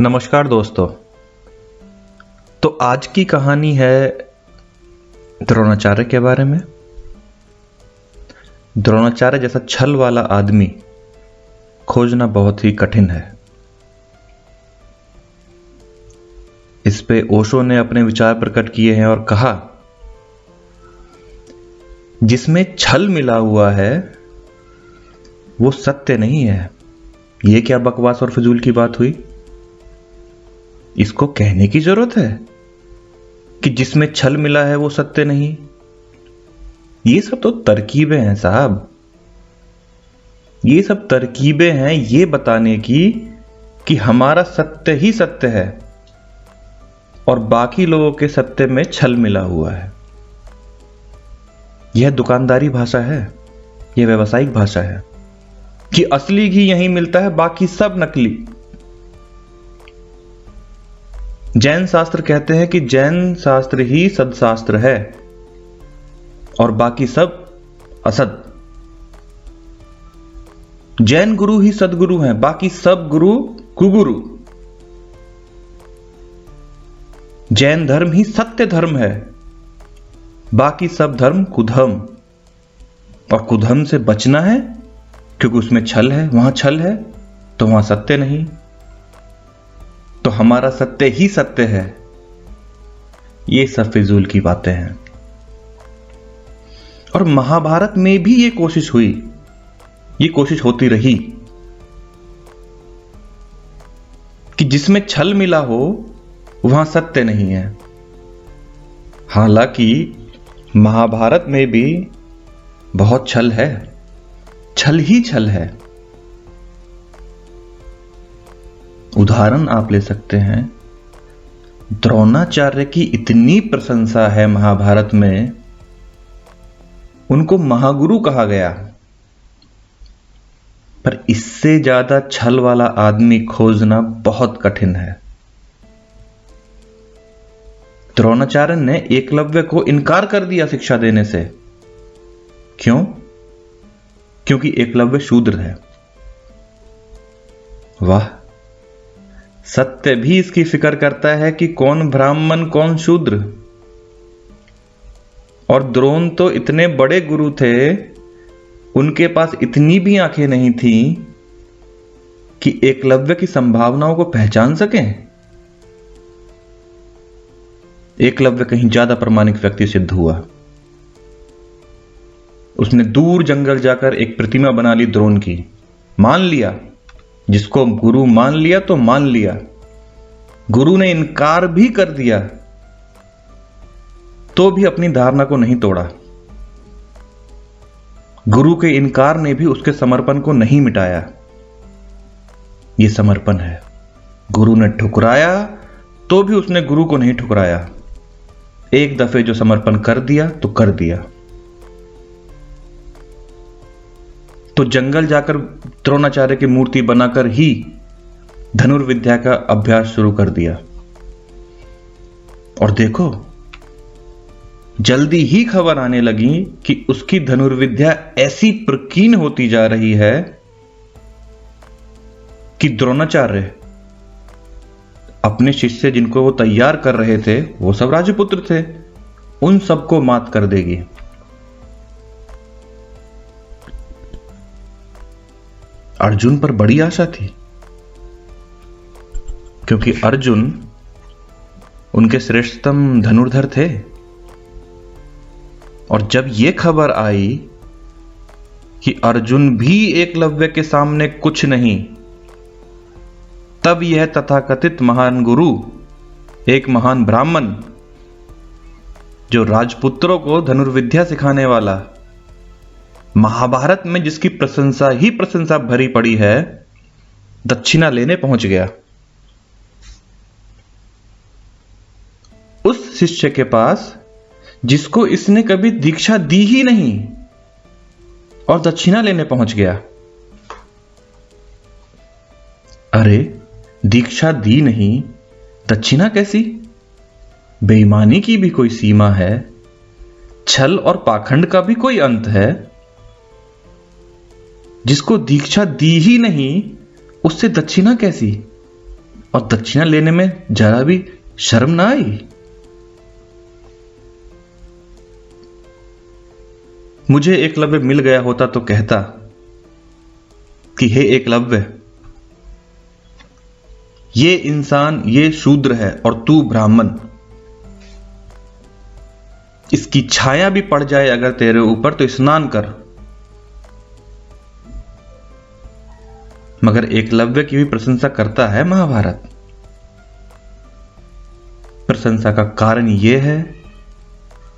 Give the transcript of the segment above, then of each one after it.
नमस्कार दोस्तों। तो आज की कहानी है द्रोणाचार्य के बारे में। द्रोणाचार्य जैसा छल वाला आदमी खोजना बहुत ही कठिन है। इस पे ओशो ने अपने विचार प्रकट किए हैं और कहा, जिसमें छल मिला हुआ है वो सत्य नहीं है। ये क्या बकवास और फिजूल की बात हुई? इसको कहने की जरूरत है कि जिसमें छल मिला है वो सत्य नहीं। ये सब तो तरकीबें हैं साहब। ये सब तरकीबें हैं ये बताने की कि हमारा सत्य ही सत्य है और बाकी लोगों के सत्य में छल मिला हुआ है। यह दुकानदारी भाषा है, यह व्यावसायिक भाषा है कि असली घी यहीं मिलता है, बाकी सब नकली। जैन शास्त्र कहते हैं कि जैन शास्त्र ही सदशास्त्र है और बाकी सब असद। जैन गुरु ही सदगुरु हैं, बाकी सब गुरु कुगुरु। जैन धर्म ही सत्य धर्म है, बाकी सब धर्म कुधर्म। और कुधर्म से बचना है क्योंकि उसमें छल है। वहां छल है तो वहां सत्य नहीं। तो हमारा सत्य ही सत्य है। ये सब फिजूल की बातें हैं। और महाभारत में भी ये कोशिश हुई, ये कोशिश होती रही कि जिसमें छल मिला हो वहां सत्य नहीं है। हालांकि महाभारत में भी बहुत छल है, छल ही छल है। उदाहरण आप ले सकते हैं, द्रोणाचार्य की इतनी प्रशंसा है महाभारत में, उनको महागुरु कहा गया। पर इससे ज्यादा छल वाला आदमी खोजना बहुत कठिन है। द्रोणाचार्य ने एकलव्य को इनकार कर दिया शिक्षा देने से। क्यों? क्योंकि एकलव्य शूद्र है। वाह, सत्य भी इसकी फिक्र करता है कि कौन ब्राह्मण कौन शूद्र। और द्रोण तो इतने बड़े गुरु थे, उनके पास इतनी भी आंखें नहीं थी कि एकलव्य की संभावनाओं को पहचान सकें। एकलव्य कहीं ज्यादा प्रामाणिक व्यक्ति सिद्ध हुआ। उसने दूर जंगल जाकर एक प्रतिमा बना ली द्रोण की। मान लिया, जिसको गुरु मान लिया तो मान लिया। गुरु ने इनकार भी कर दिया तो भी अपनी धारणा को नहीं तोड़ा। गुरु के इनकार ने भी उसके समर्पण को नहीं मिटाया। यह समर्पण है। गुरु ने ठुकराया तो भी उसने गुरु को नहीं ठुकराया। एक दफे जो समर्पण कर दिया तो कर दिया। तो जंगल जाकर द्रोणाचार्य की मूर्ति बनाकर ही धनुर्विद्या का अभ्यास शुरू कर दिया। और देखो, जल्दी ही खबर आने लगी कि उसकी धनुर्विद्या ऐसी प्रकीर्ण होती जा रही है कि द्रोणाचार्य अपने शिष्य जिनको वो तैयार कर रहे थे, वो सब राजपुत्र थे, उन सबको मात कर देगी। अर्जुन पर बड़ी आशा थी क्योंकि अर्जुन उनके श्रेष्ठतम धनुर्धर थे। और जब यह खबर आई कि अर्जुन भी एकलव्य के सामने कुछ नहीं, तब यह तथाकथित महान गुरु, एक महान ब्राह्मण जो राजपुत्रों को धनुर्विद्या सिखाने वाला, महाभारत में जिसकी प्रशंसा ही प्रशंसा भरी पड़ी है, दक्षिणा लेने पहुंच गया। उस शिष्य के पास जिसको इसने कभी दीक्षा दी ही नहीं, और दक्षिणा लेने पहुंच गया। अरे, दीक्षा दी नहीं, दक्षिणा कैसी? बेईमानी की भी कोई सीमा है, छल और पाखंड का भी कोई अंत है। जिसको दीक्षा दी ही नहीं, उससे दक्षिणा कैसी? और दक्षिणा लेने में जरा भी शर्म ना आई? मुझे एकलव्य मिल गया होता तो कहता कि हे एकलव्य, ये इंसान ये शूद्र है और तू ब्राह्मण। इसकी छाया भी पड़ जाए अगर तेरे ऊपर तो स्नान कर। मगर एकलव्य की भी प्रशंसा करता है महाभारत। प्रशंसा का कारण यह है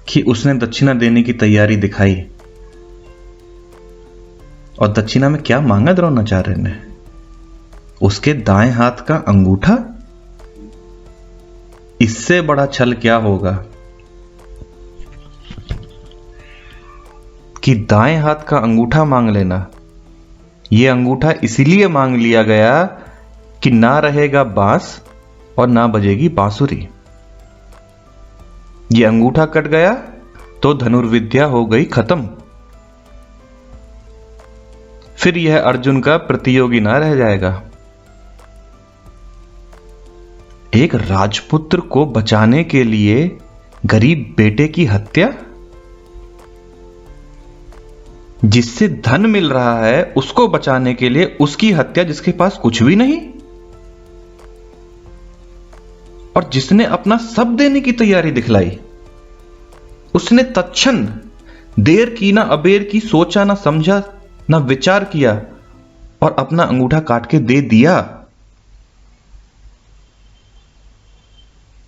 कि उसने दक्षिणा देने की तैयारी दिखाई। और दक्षिणा में क्या मांगा द्रोणाचार्य ने? उसके दाएं हाथ का अंगूठा। इससे बड़ा छल क्या होगा कि दाएं हाथ का अंगूठा मांग लेना। यह अंगूठा इसीलिए मांग लिया गया कि ना रहेगा बांस और ना बजेगी बांसुरी। यह अंगूठा कट गया तो धनुर्विद्या हो गई खत्म। फिर यह अर्जुन का प्रतियोगी ना रह जाएगा। एक राजपुत्र को बचाने के लिए गरीब बेटे की हत्या? जिससे धन मिल रहा है उसको बचाने के लिए उसकी हत्या, जिसके पास कुछ भी नहीं और जिसने अपना सब देने की तैयारी दिखलाई। उसने तत्क्षण देर की ना अबेर की, सोचा ना समझा ना विचार किया और अपना अंगूठा काट के दे दिया।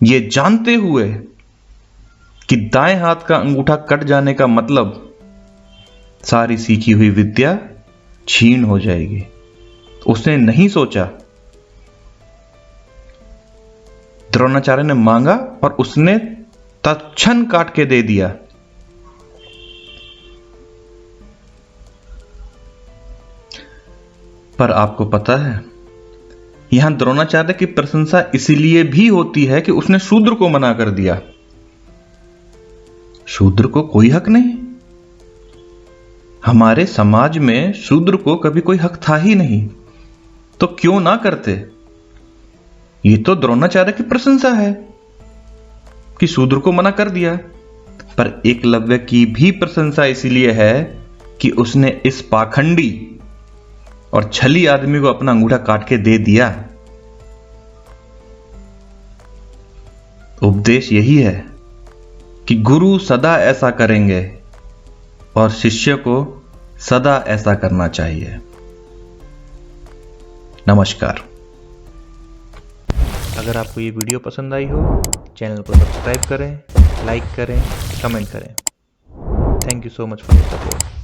यह जानते हुए कि दाएं हाथ का अंगूठा कट जाने का मतलब सारी सीखी हुई विद्या छीन हो जाएगी। उसने नहीं सोचा। द्रोणाचार्य ने मांगा और उसने तत्क्षण काट के दे दिया। पर आपको पता है, यहां द्रोणाचार्य की प्रशंसा इसीलिए भी होती है कि उसने शूद्र को मना कर दिया। शूद्र को कोई हक नहीं। हमारे समाज में शूद्र को कभी कोई हक था ही नहीं, तो क्यों ना करते? ये तो द्रोणाचार्य की प्रशंसा है कि शूद्र को मना कर दिया। पर एकलव्य की भी प्रशंसा इसीलिए है कि उसने इस पाखंडी और छली आदमी को अपना अंगूठा काट के दे दिया। उपदेश यही है कि गुरु सदा ऐसा करेंगे और शिष्य को सदा ऐसा करना चाहिए। नमस्कार। अगर आपको ये वीडियो पसंद आई हो, चैनल को सब्सक्राइब करें, लाइक करें, कमेंट करें। Thank you so much for your support.